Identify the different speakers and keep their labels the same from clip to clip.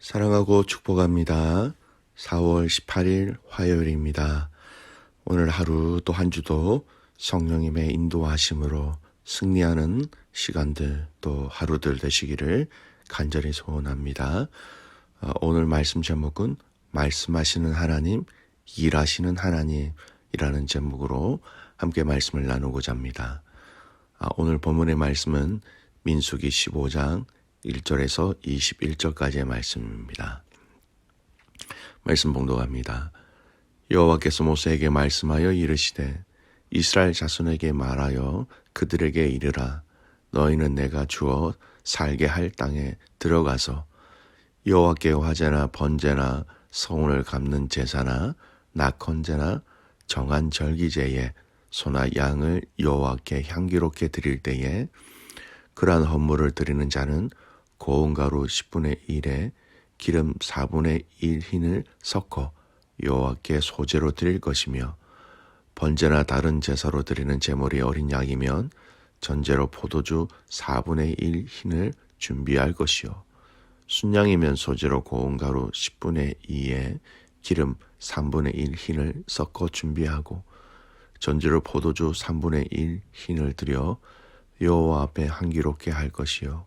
Speaker 1: 사랑하고 축복합니다. 4월 18일 화요일입니다. 오늘 하루 또 한 주도 성령님의 인도하심으로 승리하는 시간들 또 하루들 되시기를 간절히 소원합니다. 오늘 말씀 제목은 말씀하시는 하나님, 일하시는 하나님이라는 제목으로 함께 말씀을 나누고자 합니다. 오늘 본문의 말씀은 민수기 15장 1절에서 21절까지의 말씀입니다. 말씀 봉독합니다. 여호와께서 모세에게 말씀하여 이르시되 이스라엘 자손에게 말하여 그들에게 이르라. 너희는 내가 주어 살게 할 땅에 들어가서 여호와께 화제나 번제나 성을 갚는 제사나 낙헌제나 정한 절기제에 소나 양을 여호와께 향기롭게 드릴 때에 그러한 헌물을 드리는 자는 고운 가루 10분의 1에 기름 4분의 1 흰을 섞어 여호와께 소제로 드릴 것이며 번제나 다른 제사로 드리는 제물이 어린 양이면 전제로 포도주 4분의 1 흰을 준비할 것이요 순양이면 소제로 고운 가루 10분의 2에 기름 3분의 1 흰을 섞어 준비하고 전제로 포도주 3분의 1 흰을 드려 여호와 앞에 향기롭게 할 것이요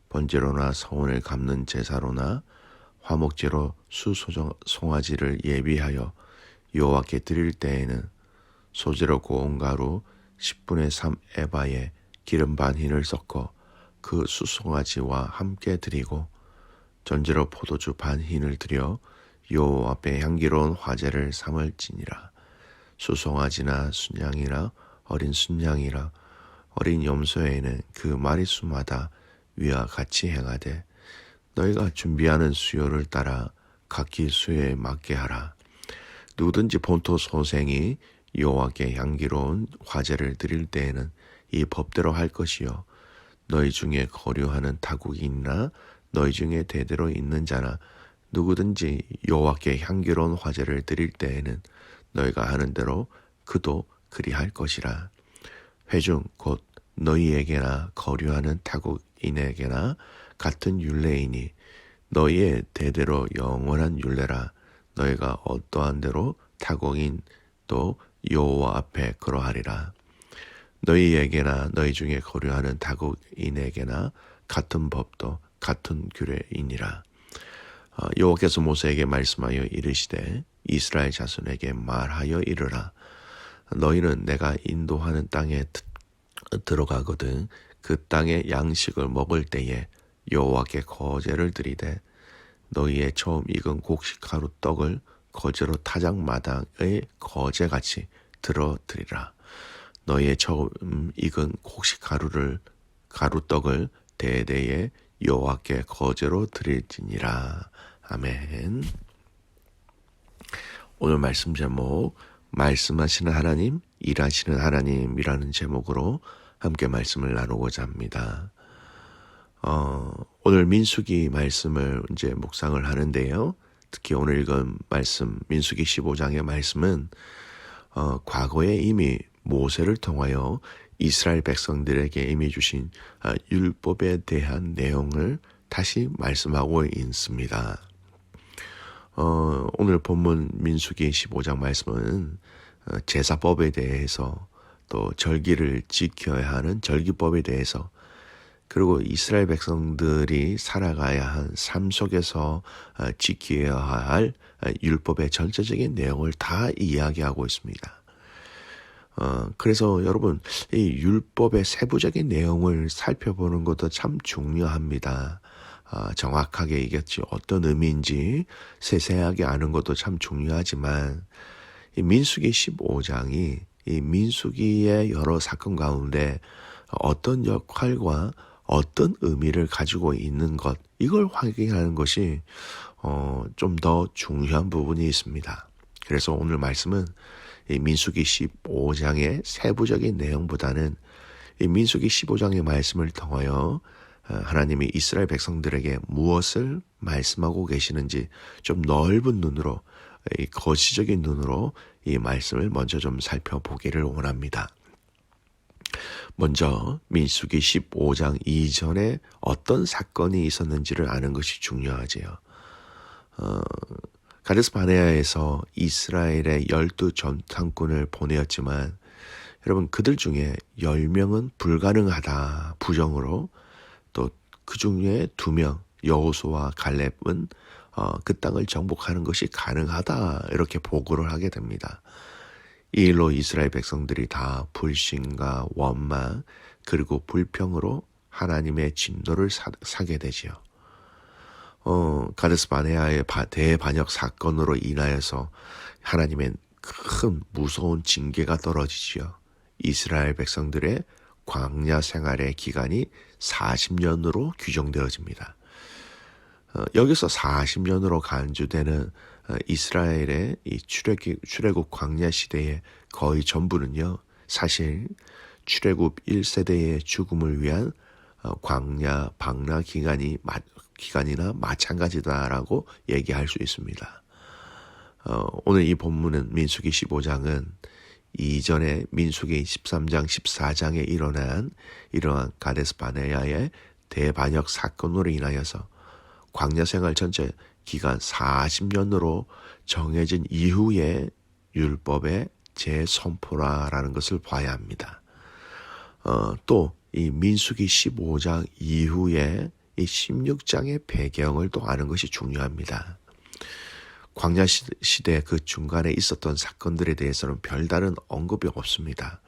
Speaker 1: 번제로나 성원을 갚는 제사로나 화목제로 수송아지를 예비하여 여호와께 드릴 때에는 소제로 고운 가루 10분의 3 에바에 기름 반 흰을 섞어 그 수송아지와 함께 드리고 전제로 포도주 반 흰을 드려 여호와 앞에 향기로운 화제를 삼을지니라. 수송아지나 순양이나 어린 순양이라 어린 염소에는 그 마리수마다 위와 같이 행하되 너희가 준비하는 수요를 따라 각기 수요에 맞게 하라. 누구든지 본토 소생이 여호와께 향기로운 화제를 드릴 때에는 이 법대로 할 것이요 너희 중에 거류하는 타국인이나 너희 중에 대대로 있는 자나 누구든지 여호와께 향기로운 화제를 드릴 때에는 너희가 하는 대로 그도 그리할 것이라. 회중 곧 너희에게나 거류하는 타국인에게나 같은 율례이니 너희의 대대로 영원한 율례라. 너희가 어떠한 대로 타국인 또 여호와 앞에 그러하리라. 너희에게나 너희 중에 거류하는 타국인에게나 같은 법도 같은 규례이니라. 여호와께서 모세에게 말씀하여 이르시되 이스라엘 자손에게 말하여 이르라. 너희는 내가 인도하는 땅에 들어가거든 그 땅의 양식을 먹을 때에 여호와께 거제를 드리되 너희의 처음 익은 곡식 가루 떡을 거제로 타작마당의 거제같이 들어 드리라. 너희의 처음 익은 곡식 가루떡을 대대에 여호와께 거제로 드릴지니라. 아멘. 오늘 말씀 제목 말씀하시는 하나님, 일하시는 하나님이라는 제목으로 함께 말씀을 나누고자 합니다. 오늘 민수기 말씀을 이제 묵상을 하는데요. 특히 오늘 읽은 말씀, 민수기 15장의 말씀은 과거에 이미 모세를 통하여 이스라엘 백성들에게 이미 주신 율법에 대한 내용을 다시 말씀하고 있습니다. 오늘 본문 민수기 15장 말씀은 제사법에 대해서 또 절기를 지켜야 하는 절기법에 대해서 그리고 이스라엘 백성들이 살아가야 한 삶 속에서 지켜야 할 율법의 전체적인 내용을 다 이야기하고 있습니다. 그래서 여러분 이 율법의 세부적인 내용을 살펴보는 것도 참 중요합니다. 정확하게 이게 어떤 의미인지 세세하게 아는 것도 참 중요하지만 이 민수기 15장이 이 민수기의 여러 사건 가운데 어떤 역할과 어떤 의미를 가지고 있는 것 이걸 확인하는 것이 좀 더 중요한 부분이 있습니다. 그래서 오늘 말씀은 이 민수기 15장의 세부적인 내용보다는 이 민수기 15장의 말씀을 통하여 하나님이 이스라엘 백성들에게 무엇을 말씀하고 계시는지 좀 넓은 눈으로 이 거시적인 눈으로 이 말씀을 먼저 좀 살펴보기를 원합니다. 먼저 민수기 15장 이전에 어떤 사건이 있었는지를 아는 것이 중요하지요. 어, 가데스 바네아에서 이스라엘의 12 전탄꾼을 보내었지만 여러분 그들 중에 10명은 불가능하다 부정으로, 또 그 중에 2명 여호수아와 갈렙은 그 땅을 정복하는 것이 가능하다 이렇게 보고를 하게 됩니다. 이 일로 이스라엘 백성들이 다 불신과 원망 그리고 불평으로 하나님의 진노를 사게 되지요. 가데스 바네아의 대반역 사건으로 인하여서 하나님의 큰 무서운 징계가 떨어지지요. 이스라엘 백성들의 광야 생활의 기간이 40년으로 규정되어집니다. 여기서 40년으로 간주되는 이스라엘의 이 출애굽 광야 시대의 거의 전부는요, 사실 출애굽 1세대의 죽음을 위한 광야 방라 기간이나 마찬가지다라고 얘기할 수 있습니다. 오늘 이 본문은 민수기 15장은 이전에 민수기 13장, 14장에 일어난 이러한 가데스 바네아의 대반역 사건으로 인하여서 광야 생활 전체 기간 40년으로 정해진 이후에 율법의 재선포라라는 것을 봐야 합니다. 또 이 민수기 15장 이후에 이 16장의 배경을 또 아는 것이 중요합니다. 광야 시대 그 중간에 있었던 사건들에 대해서는 별다른 언급이 없습니다.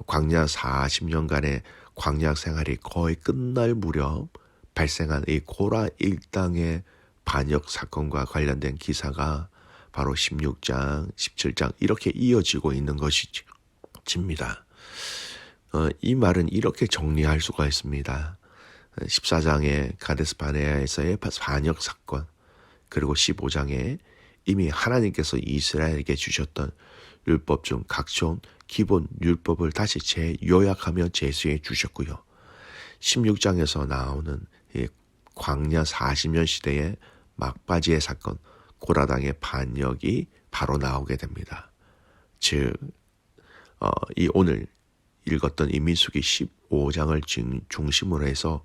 Speaker 1: 광야 40년간의 광야 생활이 거의 끝날 무렵 발생한 이 고라 일당의 반역 사건과 관련된 기사가 바로 16장, 17장 이렇게 이어지고 있는 것입니다. 이 말은 이렇게 정리할 수가 있습니다. 14장의 가데스 바네아에서의 반역 사건, 그리고 15장에 이미 하나님께서 이스라엘에게 주셨던 율법 중 각종 기본 율법을 다시 재요약하며 제시해 주셨고요. 16장에서 나오는 이 광야 40년 시대의 막바지의 사건, 고라당의 반역이 바로 나오게 됩니다. 즉, 이 오늘 읽었던 이 민수기 15장을 중심으로 해서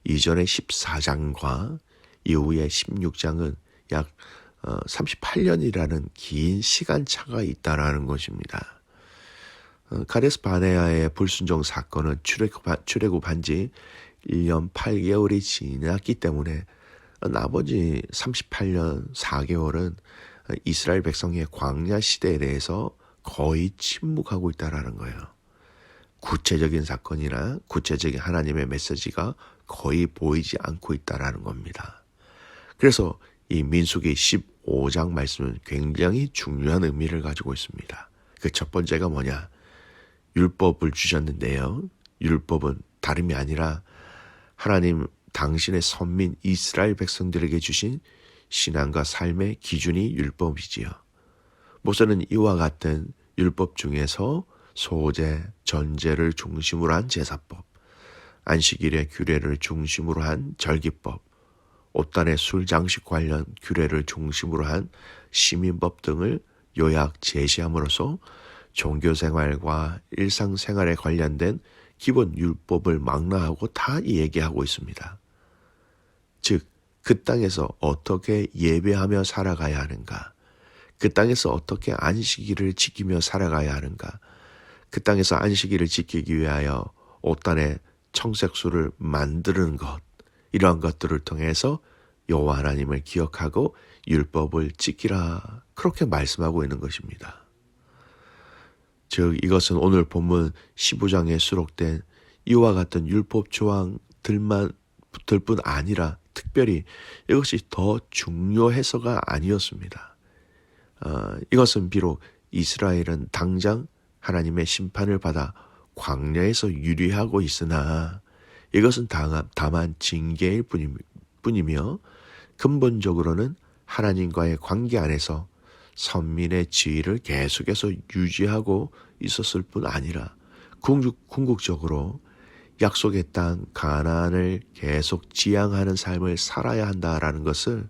Speaker 1: 이전의 14장과 이후의 16장은 약 38년이라는 긴 시간차가 있다라는 것입니다. 가데스 바네아의 불순종 사건은 출애굽한 지 1년 8개월이 지났기 때문에 나머지 38년 4개월은 이스라엘 백성의 광야 시대에 대해서 거의 침묵하고 있다라는 거예요. 구체적인 사건이나 구체적인 하나님의 메시지가 거의 보이지 않고 있다라는 겁니다. 그래서 이 민수기 15장 말씀은 굉장히 중요한 의미를 가지고 있습니다. 그 첫 번째가 뭐냐? 율법을 주셨는데요. 율법은 다름이 아니라 하나님 당신의 선민 이스라엘 백성들에게 주신 신앙과 삶의 기준이 율법이지요. 모세는 이와 같은 율법 중에서 소제, 전제를 중심으로 한 제사법, 안식일의 규례를 중심으로 한 절기법, 옷단의 술 장식 관련 규례를 중심으로 한 시민법 등을 요약 제시함으로써 종교생활과 일상생활에 관련된 기본 율법을 망라하고 다 얘기하고 있습니다. 즉, 그 땅에서 어떻게 예배하며 살아가야 하는가, 그 땅에서 어떻게 안식일을 지키며 살아가야 하는가, 그 땅에서 안식일을 지키기 위하여 옷단의 청색수를 만드는 것, 이러한 것들을 통해서 여호와 하나님을 기억하고 율법을 지키라, 그렇게 말씀하고 있는 것입니다. 즉 이것은 오늘 본문 15장에 수록된 이와 같은 율법 조항들뿐 아니라 특별히 이것이 더 중요해서가 아니었습니다. 이것은 비록 이스라엘은 당장 하나님의 심판을 받아 광야에서 유리하고 있으나 이것은 다만 징계일 뿐이며 근본적으로는 하나님과의 관계 안에서 선민의 지위를 계속해서 유지하고 있었을 뿐 아니라 궁극적으로 약속의 땅 가나안을 계속 지향하는 삶을 살아야 한다라는 것을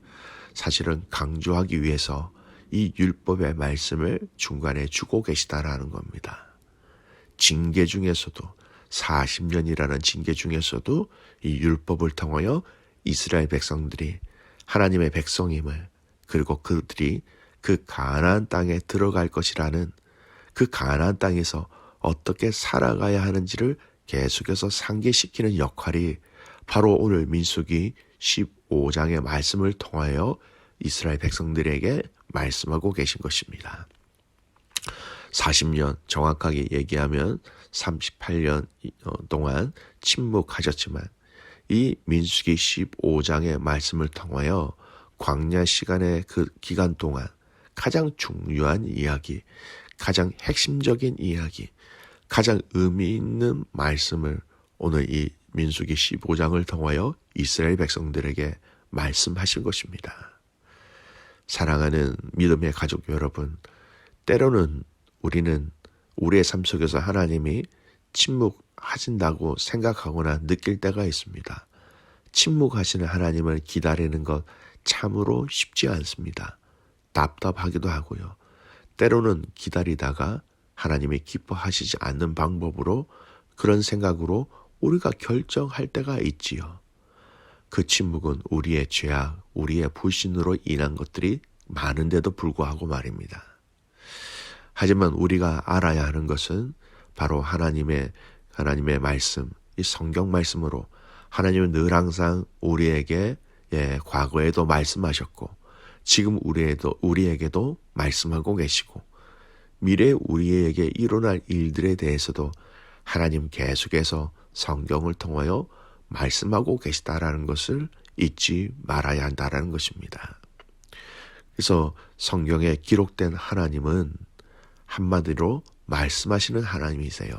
Speaker 1: 사실은 강조하기 위해서 이 율법의 말씀을 중간에 주고 계시다라는 겁니다. 징계 중에서도 40년이라는 징계 중에서도 이 율법을 통하여 이스라엘 백성들이 하나님의 백성임을, 그리고 그들이 그 가나안 땅에 들어갈 것이라는, 그 가나안 땅에서 어떻게 살아가야 하는지를 계속해서 상기시키는 역할이 바로 오늘 민수기 15장의 말씀을 통하여 이스라엘 백성들에게 말씀하고 계신 것입니다. 40년, 정확하게 얘기하면 38년 동안 침묵하셨지만 이 민수기 15장의 말씀을 통하여 광야 시간의 그 기간 동안 가장 중요한 이야기, 가장 핵심적인 이야기, 가장 의미 있는 말씀을 오늘 이 민수기 15장을 통하여 이스라엘 백성들에게 말씀하신 것입니다. 사랑하는 믿음의 가족 여러분, 때로는 우리는 우리의 삶 속에서 하나님이 침묵하신다고 생각하거나 느낄 때가 있습니다. 침묵하시는 하나님을 기다리는 것 참으로 쉽지 않습니다. 답답하기도 하고요. 때로는 기다리다가 하나님이 기뻐하시지 않는 방법으로, 그런 생각으로 우리가 결정할 때가 있지요. 그 침묵은 우리의 죄악, 우리의 불신으로 인한 것들이 많은데도 불구하고 말입니다. 하지만 우리가 알아야 하는 것은 바로 하나님의 말씀, 이 성경 말씀으로 하나님은 늘 항상 우리에게 과거에도 말씀하셨고 지금 우리에게도 말씀하고 계시고 미래 우리에게 일어날 일들에 대해서도 하나님 계속해서 성경을 통하여 말씀하고 계시다라는 것을 잊지 말아야 한다라는 것입니다. 그래서 성경에 기록된 하나님은 한마디로 말씀하시는 하나님이세요.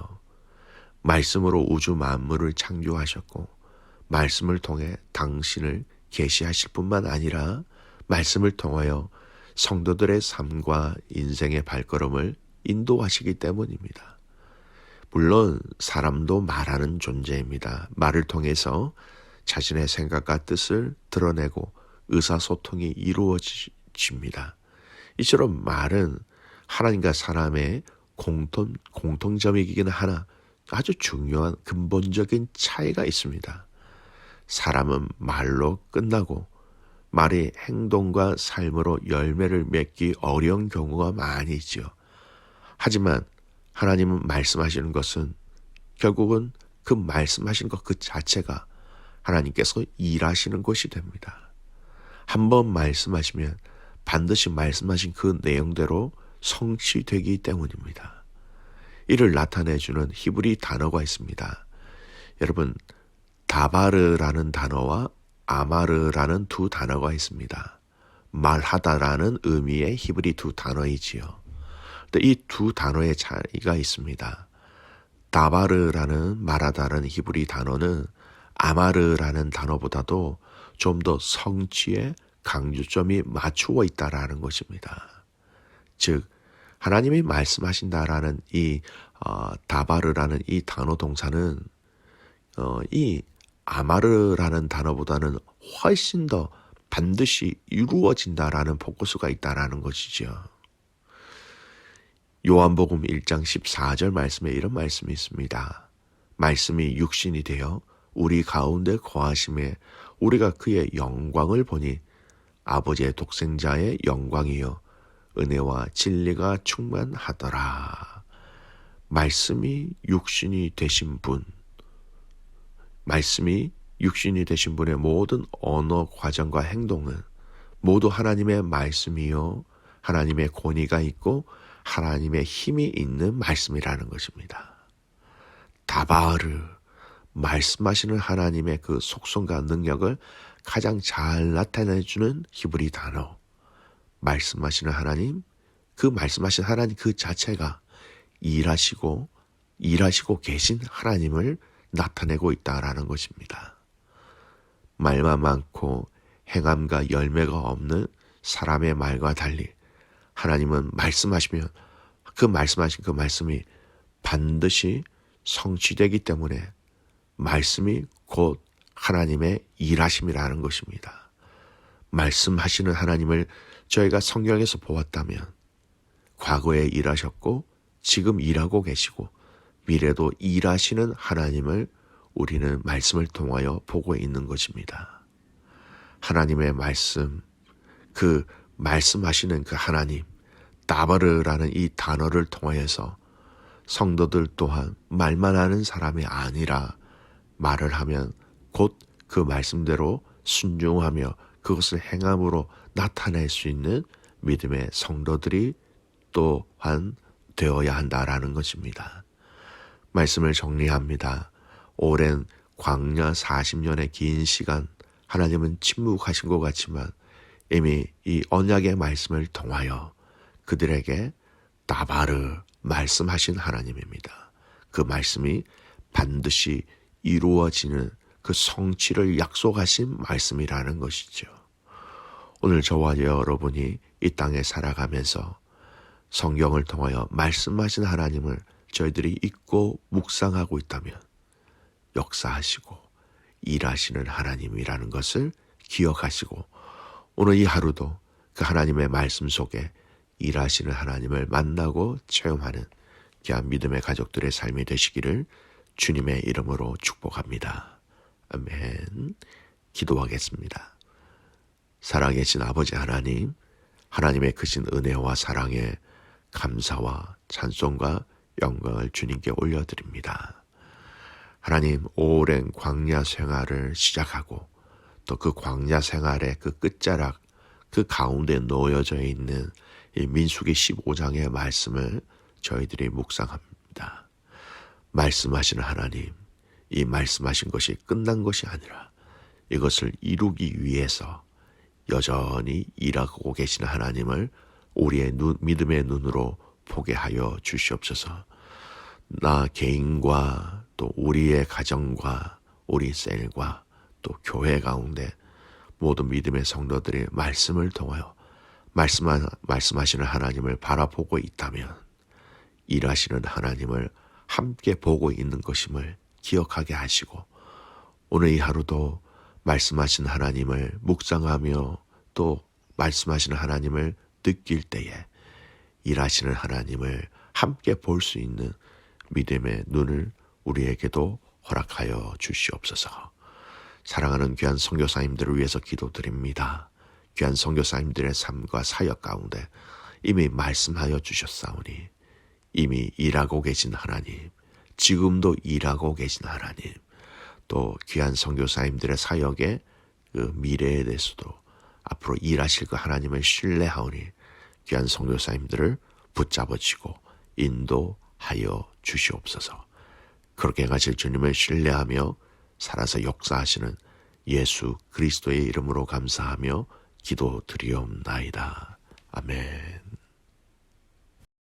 Speaker 1: 말씀으로 우주 만물을 창조하셨고 말씀을 통해 당신을 계시하실 뿐만 아니라 말씀을 통하여 성도들의 삶과 인생의 발걸음을 인도하시기 때문입니다. 물론 사람도 말하는 존재입니다. 말을 통해서 자신의 생각과 뜻을 드러내고 의사소통이 이루어집니다. 이처럼 말은 하나님과 사람의 공통점이긴 하나 아주 중요한 근본적인 차이가 있습니다. 사람은 말로 끝나고 말이 행동과 삶으로 열매를 맺기 어려운 경우가 많이 있죠. 하지만 하나님은 말씀하시는 것은 결국은 그 말씀하신 것 그 자체가 하나님께서 일하시는 것이 됩니다. 한번 말씀하시면 반드시 말씀하신 그 내용대로 성취되기 때문입니다. 이를 나타내주는 히브리 단어가 있습니다. 여러분, 다바르라는 단어와 아마르라는 두 단어가 있습니다. 말하다라는 의미의 히브리 두 단어이지요. 이 두 단어의 차이가 있습니다. 다바르라는 말하다라는 히브리 단어는 아마르라는 단어보다도 좀 더 성취에 강조점이 맞추어 있다라는 것입니다. 즉 하나님이 말씀하신다라는 이 다바르라는 이 단어 동사는 이 아마르라는 단어보다는 훨씬 더 반드시 이루어진다라는 포커스가 있다라는 것이죠. 요한복음 1장 14절 말씀에 이런 말씀이 있습니다. 말씀이 육신이 되어 우리 가운데 거하심에 우리가 그의 영광을 보니 아버지의 독생자의 영광이요 은혜와 진리가 충만하더라. 말씀이 육신이 되신 분, 말씀이 육신이 되신 분의 모든 언어, 과정과 행동은 모두 하나님의 말씀이요 하나님의 권위가 있고 하나님의 힘이 있는 말씀이라는 것입니다. 다바르, 말씀하시는 하나님의 그 속성과 능력을 가장 잘 나타내주는 히브리 단어. 말씀하시는 하나님, 그 말씀하신 하나님 그 자체가 일하시고 계신 하나님을 나타내고 있다라는 것입니다. 말만 많고 행함과 열매가 없는 사람의 말과 달리 하나님은 말씀하시면 그 말씀하신 그 말씀이 반드시 성취되기 때문에 말씀이 곧 하나님의 일하심이라는 것입니다. 말씀하시는 하나님을 저희가 성경에서 보았다면 과거에 일하셨고 지금 일하고 계시고 미래도 일하시는 하나님을 우리는 말씀을 통하여 보고 있는 것입니다. 하나님의 말씀, 그 말씀하시는 그 하나님, 다바르라는 이 단어를 통하여서 성도들 또한 말만 하는 사람이 아니라 말을 하면 곧 그 말씀대로 순종하며 그것을 행함으로 나타낼 수 있는 믿음의 성도들이 또한 되어야 한다라는 것입니다. 말씀을 정리합니다. 오랜 광야 40년의 긴 시간 하나님은 침묵하신 것 같지만 이미 이 언약의 말씀을 통하여 그들에게 다바르 말씀하신 하나님입니다. 그 말씀이 반드시 이루어지는 그 성취를 약속하신 말씀이라는 것이죠. 오늘 저와 여러분이 이 땅에 살아가면서 성경을 통하여 말씀하신 하나님을 저희들이 읽고 묵상하고 있다면 역사하시고 일하시는 하나님이라는 것을 기억하시고 오늘 이 하루도 그 하나님의 말씀 속에 일하시는 하나님을 만나고 체험하는 귀한 믿음의 가족들의 삶이 되시기를 주님의 이름으로 축복합니다. 아멘. 기도하겠습니다. 살아계신 아버지 하나님, 하나님의 크신 은혜와 사랑에 감사와 찬송과 영광을 주님께 올려드립니다. 하나님, 오랜 광야 생활을 시작하고 또 그 광야 생활의 그 끝자락, 그 가운데 놓여져 있는 이 민수기 15장의 말씀을 저희들이 묵상합니다. 말씀하시는 하나님, 이 말씀하신 것이 끝난 것이 아니라 이것을 이루기 위해서 여전히 일하고 계시는 하나님을 우리의 믿음의 눈으로 보게 하여 주시옵소서. 나 개인과 또 우리의 가정과 우리 셀과 또 교회 가운데 모든 믿음의 성도들이 말씀을 통하여 말씀하시는 하나님을 바라보고 있다면 일하시는 하나님을 함께 보고 있는 것임을 기억하게 하시고 오늘 이 하루도 말씀하신 하나님을 묵상하며 또 말씀하시는 하나님을 느낄 때에 일하시는 하나님을 함께 볼 수 있는 믿음의 눈을 우리에게도 허락하여 주시옵소서. 사랑하는 귀한 선교사님들을 위해서 기도드립니다. 귀한 선교사님들의 삶과 사역 가운데 이미 말씀하여 주셨사오니 이미 일하고 계신 하나님, 지금도 일하고 계신 하나님, 또 귀한 선교사님들의 사역의 그 미래에 대해서도 앞으로 일하실 그 하나님을 신뢰하오니 귀한 선교사님들을 붙잡아주고 인도하여 주시옵소서. 그렇게 가실 주님을 신뢰하며 살아서 역사하시는 예수 그리스도의 이름으로 감사하며 기도드리옵나이다. 아멘.